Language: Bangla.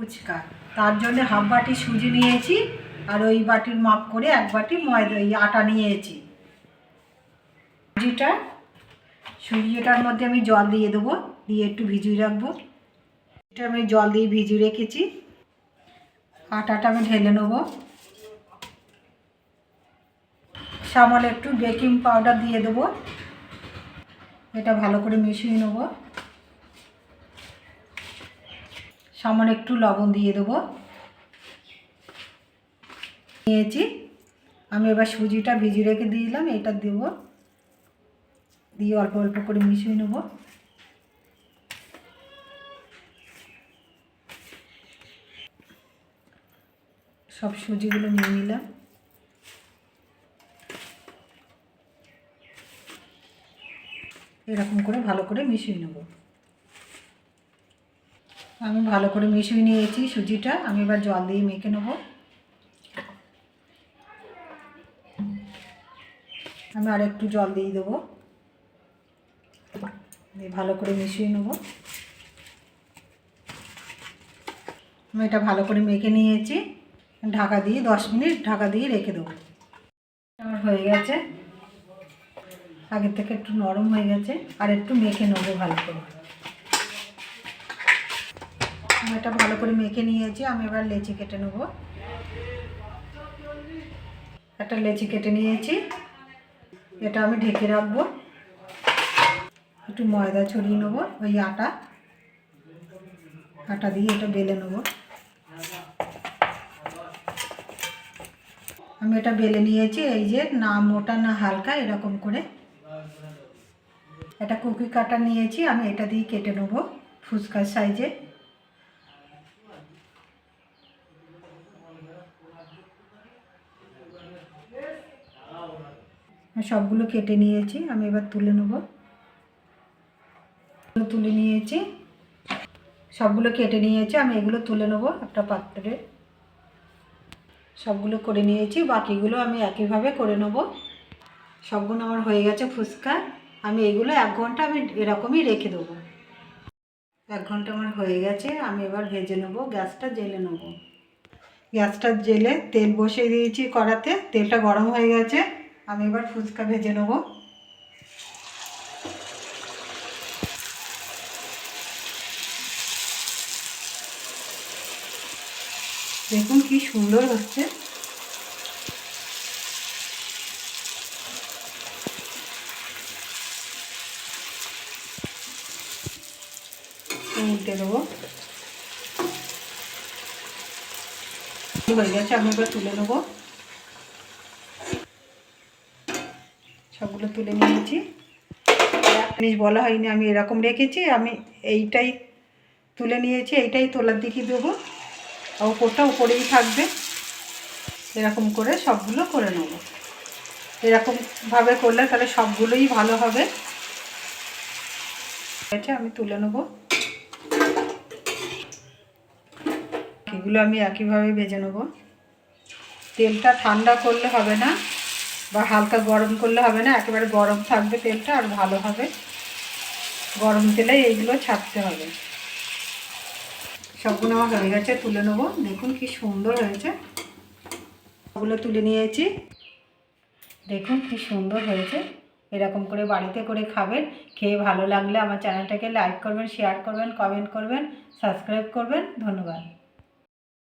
ফুচকা। তার জন্য হাফ বাটি সুজি নিয়েছি আর ওই বাটির মাপ করে 1 বাটি ময়দা আটা নিয়েছি। সুজিটার মধ্যে আমি জল দিয়ে দেবো, দিয়ে একটু ভিজিয়ে রাখবো। এটা আমি জল দিয়ে ভিজিয়ে রেখেছি। আটাটা আমি ঢেলে নেবো। সামান্য একটু বেকিং পাউডার দিয়ে দেবো। এটা ভালো করে মিশিয়ে নেব। সামান্য একটু লবণ দিয়ে দেবো নিয়েছি। আমি এবার সুজিটা ভিজিয়ে রেখে দিলাম, এটা দেব, দিয়ে অল্প অল্প করে মিশিয়ে নেব। সব সুজিগুলো নিয়ে নিলাম। এরকম করে ভালো করে মিশিয়ে নেব। আমি ভালো করে মিশিয়ে নিয়েছি সুজিটা। আমি এবার জল দিয়ে মেখে নেব। আমি আর একটু জল দিয়ে দেবো, দিয়ে ভালো করে মিশিয়ে নেব। আমি এটা ভালো করে মেখে নিয়েছি। ঢাকা দিয়ে 10 মিনিট ঢাকা দিয়ে রেখে দেবো। আমার হয়ে গেছে, আগের থেকে একটু নরম হয়ে গেছে। আর একটু মেখে নেবো ভালো করে। আমি এটা ভালো করে মেখে নিয়েছি। আমি এবার লেচি কেটে নেব। একটা লেচি কেটে নিয়েছি, এটা আমি ঢেকে রাখবো। একটু ময়দা ছড়িয়ে নেবো, ওই আটা দিয়ে এটা বেলে নেবো। আমি এটা বেলে নিয়েছি, এই যে না মোটা না হালকা, এরকম করে। একটা কুকি কাটা নিয়েছি, আমি এটা দিয়ে কেটে নেবো ফুচকার সাইজে। সবগুলো কেটে নিয়েছি, আমি এবার তুলে নেব। তুলে নিয়েছি, সবগুলো কেটে নিয়েছি, আমি এগুলো তুলে নেব একটা পাত্রে। সবগুলো করে নিয়েছি, বাকিগুলো আমি একইভাবে করে নেব। সবগুলো আমার হয়ে গেছে ফুচকা। আমি এগুলো 1 ঘন্টা আমি এরকমই রেখে দেবো। 1 ঘন্টা আমার হয়ে গেছে। আমি এবার ভেজে নেব। গ্যাসটা জ্বেলে নেব। গ্যাসটা জ্বেলে তেল বসিয়ে দিয়েছি কড়াতে, তেলটা গরম হয়ে গেছে। আমি এবার ফুচকা ভেজে নেব। দেখুন কি সুন্দর হচ্ছে। উল্টে দেবো। হয়ে গেছে, আমি এবার তুলে নেব। সবগুলো তুলে নিয়েছি। একটা জিনিস বলা হয়নি, আমি এরকম রেখেছি। আমি এইটাই তুলে নিয়েছি, এইটাই তোলার দিকে দেবো, আর ওপরটা ওপরেই থাকবে। এরকম করে সবগুলো করে নেব। এরকমভাবে করলে তাহলে সবগুলোই ভালো হবে। আমি তুলে নেব। এগুলো আমি একইভাবে ভেজে নেব। তেলটা ঠান্ডা করলে হবে না, বা হালকা গরম করলে হবে না, একেবারে গরম থাকবে তেলটা, আর ভালো হবে। গরম তেলে এইগুলো ছাড়তে হবে। সবগুলো আমার হয়ে গেছে, তুলে নেব। দেখুন কি সুন্দর হয়েছে। সবগুলো তুলে নিয়েছি। দেখুন কি সুন্দর হয়েছে। এরকম করে বাড়িতে করে খাবেন। খেয়ে ভালো লাগলে আমার চ্যানেলটাকে লাইক করবেন, শেয়ার করবেন, কমেন্ট করবেন, সাবস্ক্রাইব করবেন। ধন্যবাদ।